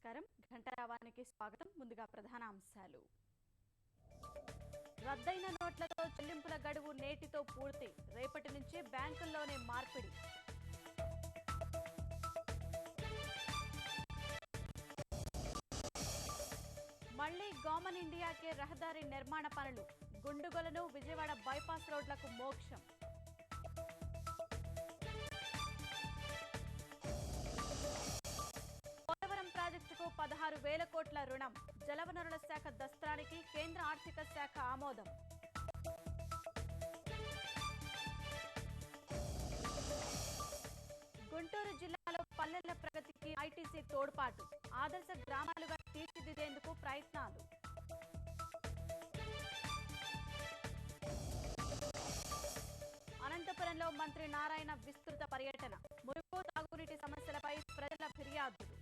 నమస్కారం. ఘంటారావానికి స్వాగతం. ముందుగా ప్రధాన అంశాలు. రద్దయిన నోట్లతో చెల్లింపుల గడువు నేటితో పూర్తి. రేపటి నుంచి బ్యాంకుల్లోనే మార్పిడి. మళ్లీ కామన్ ఇండియాకే రహదారి నిర్మాణ పనులు. గుండుగొలను విజయవాడ బైపాస్ రోడ్లకు మోక్షం. ప్రాజెక్టుకు 16,000 కోట్ల రుణం. జలవనరుల శాఖ దస్త్రానికి కేంద్ర ఆర్థిక శాఖ ఆమోదం. గుంటూరు జిల్లాలో పల్లెల ప్రగతికి ఐటీసీ తోడ్పాటు. ఆదర్శ గ్రామాలుగా తీర్చిదిద్దేందుకు ప్రయత్నాలు. అనంతపురంలో మంత్రి నారాయణ విస్తృత పర్యటన. మురుగు తాగునీటి సమస్యలపై ప్రజల ఫిర్యాదులు.